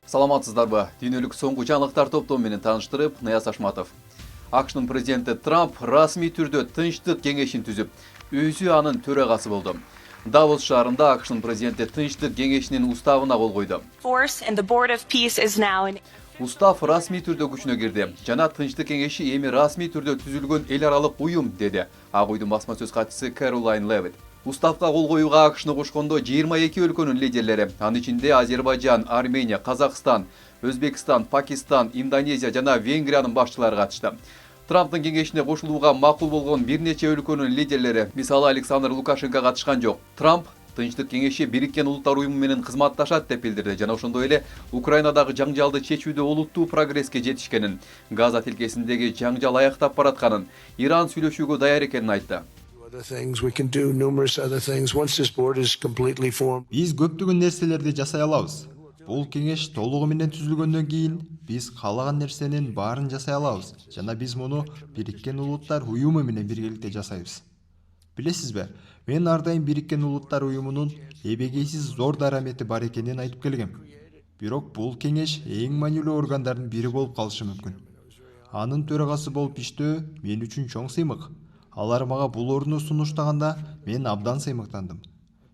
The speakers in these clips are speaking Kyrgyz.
Саламатсыздарбы? Дүйнөлүк соңку жаңылыктар топтому менен тааныштырып, Наяз Ашматов. АКШнын президенти Трамп расмий түрдө Тынчтык кеңешин түзүп, өзү анын төрагасы болду. Давос шаарында АКШнын президенти Тынчтык кеңешинин уставына кол койду. Устав расмий түрдө күчүнө кирди. Жана Тынчтык кеңеши эми расмий түрдө түзүлгөн эл аралык уюм, деди Ак уйдун басма сөз катчысы Кэролайн Левит. Уставка кол коюуга АКШны кошкондо 22 өлкөнүн лидерлери, анын ичинде Азербайжан, Армения, Казакстан, Өзбекстан, Пакистан, Индонезия жана Венгриянын башчылары катышты. Трамптын кеңешине кошулууга макул болгон бир нече өлкөнүн лидерлери, мисалы Александр Лукашенко катышкан жок. Трамп Тынчтык кеңеши Бириккен Улуттар уюму менен кызматташат деп билдирди жана ошондой эле Украинадагы жаңжалды чечүүдө олуттуу прогресске жетишкенин, Газа тилкесиндеги жаңжал аяктап баратканын, Иран сүйлөшүүгө даяр экенин айтты. Биз көптөгөн нерселерди жасай алабыз. Бул кеңеш толугу менен түзүлгөндөн кийин биз каалаган нерсенин баарын жасай алабыз жана биз муну Бириккен Улуттар уюму менен биргеликте жасайбыз. Билесизби, мен ар дайым Бириккен Улуттар уюмунун эбегейсиз зор дарамети бар экенин айтып келгем. Бирок бул кеңеш эң маанилүү органдардын бири болуп калышы мүмкүн. Анын төрагасы болуп иштөө мен үчүн чоң сыймык. Алар мага бул орунду сунуштаганда мен абдан сыймыктандым.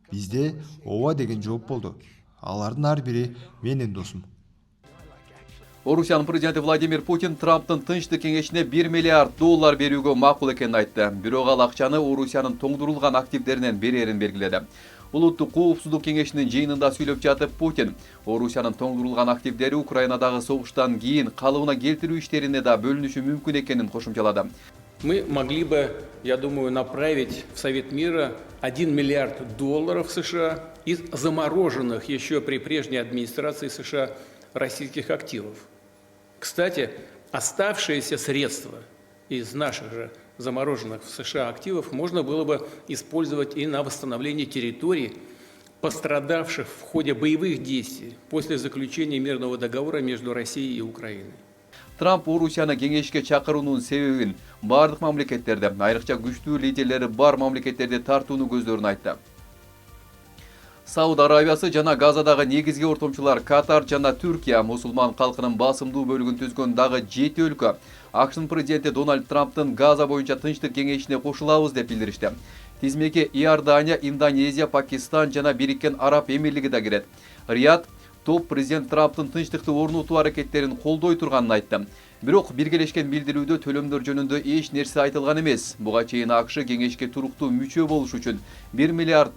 Бизде ооба деген жооп болду. Алардын ар бири менин досум. Орусиянын президенти Владимир Путин Трамптын Тынчтык кеңешине $1 миллиард берүүгө макул экенин айтты. Бирок ал акчаны Орусиянын тоңдурулган активдеринен берерин белгиледи. Улуттук коопсуздук кеңешинин жыйынында сүйлөп жатып Путин Орусиянын тоңдурулган активдери Украинадагы согуштан кийин калыбына келтирүү иштерине да бөлүнүшү мүмкүн экенин кошумчалады. Мы могли бы, я думаю, направить в Совет мира $1 миллиард США из замороженных еще при прежней администрации США российских активов. Кстати, оставшиеся средства из наших же замороженных в США активов можно было бы использовать и на восстановление территорий, пострадавших в ходе боевых действий после заключения мирного договора между Россией и Украиной. Трамп Орусияны кеңешке чакыруунун себебин бардык мамлекеттерде, айрыкча күчтүү лидерлери бар мамлекеттерде тартууну көздөрүн айтты. Сауд Арабиясы жана Газадагы негизги ортомчулар Катар жана Түркия мусулман калкынын басымдуу бөлүгүн түзгөн дагы 7 өлкө АКШнын президенти Дональд Трамптын Газа боюнча Тынчтык кеңешине кошулабыз деп билдиришти. Тизмеге Иордания, Индонезия, Пакистан жана Бириккен Араб Эмирлиги да кирет. Рият топ президент Трамптын тынчтыкты орнотуу аракеттерин колдой турганын айтты. Бирок биргелешкен билдирүүдө төлөмдөр жөнүндө эч нерсе айтылган эмес. Буга чейин АКШ кеңешке туруктуу мүчө болуш үчүн $1 миллиард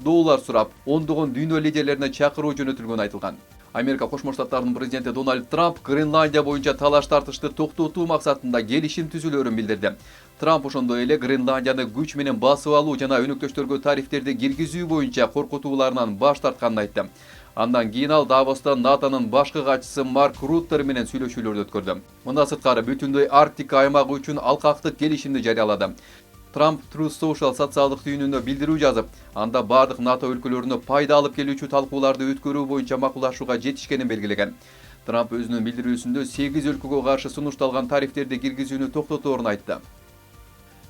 сурап, ондогон дүйнө лидерлерине чакыруу жөнөтүлгөнү айтылган. Америка Кошмо Штаттарынын президенти Дональд Трамп Гренландия боюнча талаш тартышты токтотуу максатында келишим түзүлөрүн билдирди. Трамп ошондой эле Гренландияны күч менен басып алуу жана өнөктөштөргө тарифтерди киргизүү боюнча коркутууларынан баш тартканын айтты. Андан кийин ал Давоста НАТОнун башкы катчысы Марк Руттер менен сүйлөшүүлөрдү өткөрдү. Мындан сырткары бүтүндөй Арктика аймагы үчүн алкактык келишимди жарыялады. Трамп Truth Social социалдык түйүнүндө билдирүү жазып, анда бардык НАТО өлкөлөрүнө пайда алып келүүчү талкууларды өткөрүү боюнча макулдашууга жетишкенин белгилеген. Трамп өзүнүн билдирүүсүндө 8 өлкөгө каршы сунушталган тарифтерди киргизүүнү токтоторун айтты.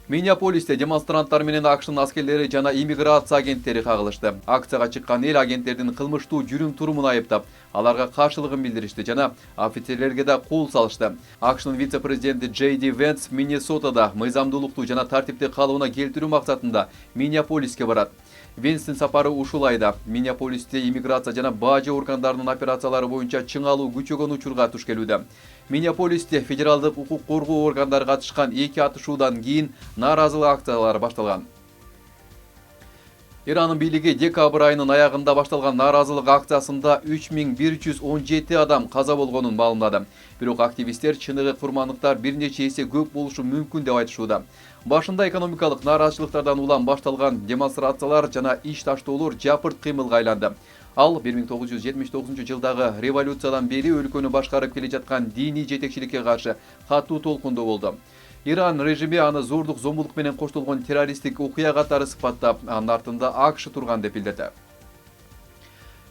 Миннеаполисте демонстранттар менен АКШнын аскерлери жана иммиграция агенттери кагылышты. Акцияга чыккан эл агенттердин кылмыштуу жүрүм турумун айыптап, аларга каршылыгын билдиришти жана офицерлерге да кол салышты. АКШнын вице-президенти Джей Ди Венс Миннесотада мыйзамдуулукту жана тартипти калыбына келтирүү максатында Миннеаполиске барат. Венстин сапары ушул айда Миннеаполисте иммиграция жана бажы органдарынын операциялары боюнча чыңалуу күчөгөн учурга туш келүүдө. Миннеаполисте федералдык укук коргоо органдары катышкан 2 атышуудан кийин нааразылык акциялары башталган. Иранын бийлиги декабрь айынын аягында башталган нааразылык акциясында 3117 адам каза болгонун маалымдады. Бирок активисттер чыныгы курмандыктар бир нече эсе көп болушу мүмкүн деп айтышууда. Башында экономикалык нааразычылыктардан улам башталган демонстрациялар жана иш таштоолор жапырт кыймылга айланды. Ал 1979-жылдагы революциядан бери өлкөнү башкарып келе жаткан диний жетекчиликке каршы катуу толкундо болду. Иран режими аны зордук зомбулук менен коштолгон террористтик окуя катары сыпаттап, анын артында АКШ турган деп билдирди.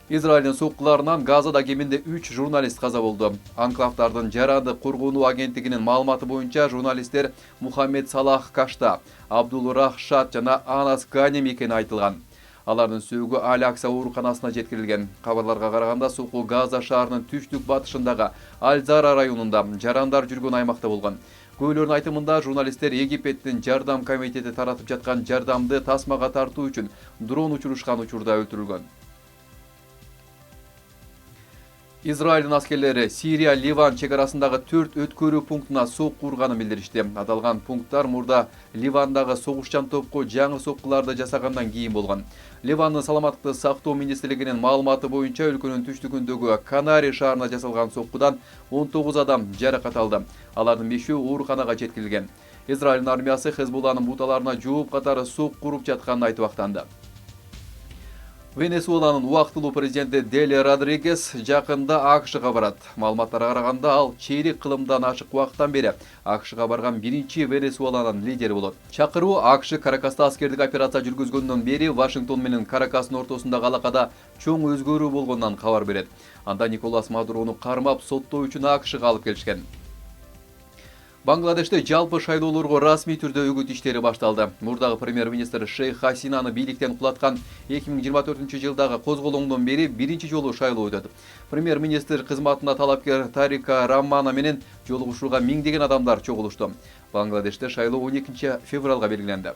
Израилдин соккуларынан Газада кеминде 3 журналист каза болду. Анклавдардын жарандык коргонуу агенттигинин маалыматы боюнча журналисттер Мухаммед Салах Кашта, Абдул Рахшат жана Анас Ганем экени айтылган. Алардын сөөгү Аль-Акса ооруканасына жеткирилген. Кабарларга караганда сокку Газа шаарынын түштүк батышындагы Аль-Зара районунда жарандар жүргөн аймакта болгон. Көйлөрдүн айтымында журналисттер Египеттин жардам комитети таратып жаткан жардамды тасмага тартуу үчүн дрон учурушкан учурда өлтүрүлгөн. Израилдин аскерлери Сирия-Ливан чегарасындагы 4 өткөрүү пунктуна сокку урганын билдиришти. Аталган пункттар мурда Ливандагы согушчан топко жаңы соккуларды жасагандан кийин болгон. Ливандын саламаттыкты сактоо министрлигинин маалыматы боюнча өлкөнүн түштүгүндөгү Канари шаарына жасалган соккудан 19 адам жаракат алды. Алардын 5-өө ооруканага жеткирилген. Израилдин армиясы Хезбулланын буталарына жооп катары сокку уруп жатканын айтып актанды. Венесуэланын убактылуу президенти Дели Родригес жакында АКШга барат. Маалыматтарга караганда ал чейрек кылымдан ашык убакыттан бери АКШга барган биринчи Венесуэланын лидери болот. Чакыруу АКШ Каракаста аскердик операция жүргүзгөндөн бери Вашингтон менен Каракастын ортосундагы алакада чоң өзгөрүү болгондон кабар берет. Анда Николас Мадурону кармап соттоо үчүн АКШга алып келишкен. Бангладеште жалпы шайлоолорго расмий түрдө үгүт иштери башталды. Мурдагы премьер-министр Шейх Хасинаны бийликтен кулаткан 2024 жылдагы козголоңдон бери биринчи жолу шайлоо өтөт. Премьер-министр кызматына талапкер Тарика Раммана менен жолугушууга миңдеген адамдар чогулушту. Бангладеште шайлоо 12 февралга белгиленди.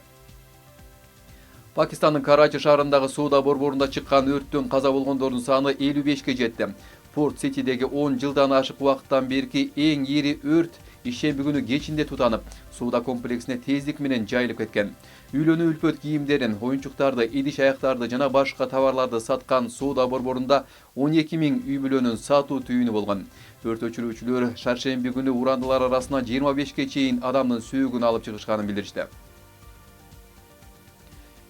Пакистандын Карачи шаарындагы соода борборунда чыккан өрттөн каза болгондордун саны 55ке жетти. Порт-Ситидеги 10 жылдан ашык убакыттан берки эң ири өрт ишемби күнү кечинде тутанып, соода комплексине тездик менен жайылып кеткен. Үйлөнүү үлпөт кийимдерин, оюнчуктарды, идиш аяктарды жана башка товарларды саткан соода борборунда 12 000 үй бүлөнүн сатуу түйүнү болгон. Өрт өчүрүүчүлөр шаршемби күнү урандылар арасынан 25ке чейин адамдын сөөгүн алып чыгышканын билдиришти.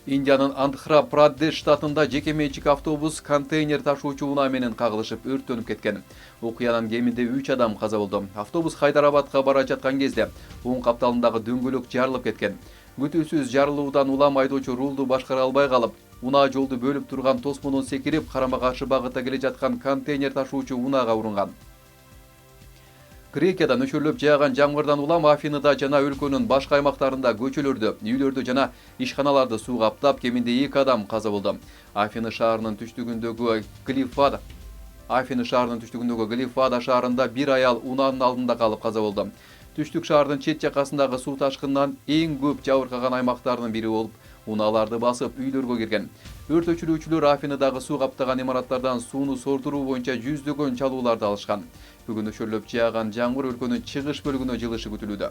Индиянын Андхра-Прадеш штатында жеке менчик автобус контейнер ташуучу унаа менен кагылышып өрттөнүп кеткен. Окуянын кеминде 3 адам каза болду. Автобус Хайдарабадка бара жаткан кезде оң капталындагы дөңгөлөк жарылып кеткен. Күтүүсүз жарылуудан улам айдоочу рулду башкара албай калып, унаа жолду бөлүп турган тосмодон секирип, карама-каршы багытта келе жаткан контейнер ташуучу унаага урунган. Грекияда нөчөрлөп жааган жамгырдан улам Афинада жана өлкөнүн башка аймактарында көчөлөрдү, үйлөрдү жана ишканаларды суу каптап, кеминде 2 адам каза болду. Афина шаарынын түштүгүндөгү Глифада шаарында бир аял унаанын алдында калып каза болду. Түштүк шаардын чет жакасындагы суу ташкынынан эң көп жабыркаган аймактардын бири болуп, унааларды басып үйлөргө кирген. Өрт өчүрүүчүлөр Афинадагы суу каптаган имараттардан сууну сордуруу боюнча жүздөгөн чалууларды алышкан. Бүгүн нөчөрлөп жааган жамгыр өлкөнүн чыгыш бөлүгүнө жылышы күтүлүүдө.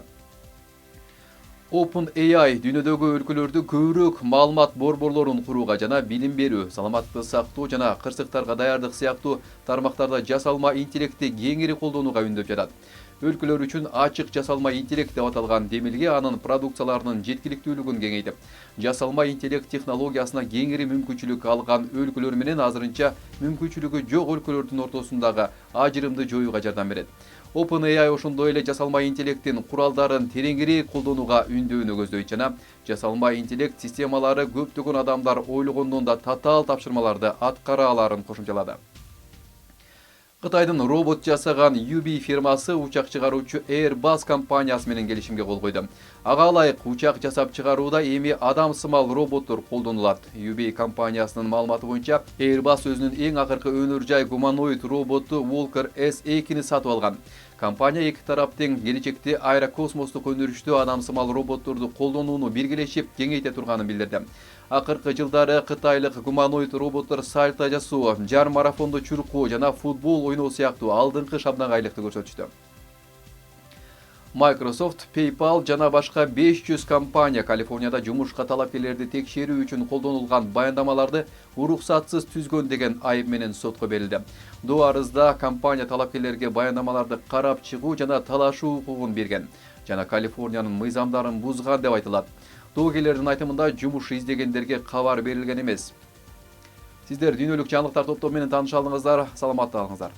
OpenAI дүйнөдөгү өлкөлөрдү көбүрөөк маалымат борборлорун курууга жана билим берүү, саламаттыкты сактоо жана кырсыктарга даярдык сыяктуу тармактарда жасалма интеллектти кеңири колдонууга үндөп жатат. Өлкөлөр үчүн ачык жасалма интеллект деп аталган демилге анын продукцияларынын жеткиликтүүлүгүн кеңейтип, жасалма интеллект технологиясына кеңири мүмкүнчүлүк алган өлкөлөр менен азырынча мүмкүнчүлүгү жок өлкөлөрдүн ортосундагы ажырымды жоюуга жардам берет. OpenAI ошондой эле жасалма интеллекттин куралдарын тереңирээк колдонууга үндөөнү көздөйт жана жасалма интеллект системалары көптөгөн адамдар ойлогондон да татаал тапшырмаларды аткара аларын кошумчалады. Кытайдын робот жасаган UB фирмасы учак чыгаруучу Airbus компаниясы менен келишимге кол койду. Ага ылайык учак жасап чыгарууда эми адам сымал роботтор колдонулат. UB компаниясынын маалыматы боюнча Airbus өзүнүн эң акыркы өнөр жай гуманоид роботу Walker S2-ни сатып алган. Компания эки тараптын келечекте аэрокосмостук өндүрүштө адам сымал роботторду колдонууну биргелешип кеңейте турганын билдирди. Акыркы жылдары кытайлык гуманоид роботтор сальто жасоо, жар марафондо чуркоо жана футбол ойноо сыяктуу алдыңкы шабнагайлыкты көрсөтүштү. Microsoft, PayPal жана башка 500 компания Калифорнияда жумушка талапкерлерди текшерүү үчүн колдонулган баяндамаларды уруксатсыз түзгөн деген айып менен сотко берилди. Доо арызда компания талапкерлерге баяндамаларды карап чыгуу жана талашуу укугун берген жана Калифорниянын мыйзамдарын бузган деп айтылат. Доогерлердин айтымында жумуш издегендерге кабар берилген эмес. Сиздер дүйнөлүк жаңылыктар топтому менен тааныша алдыңыздар. Саламатта калыңыздар.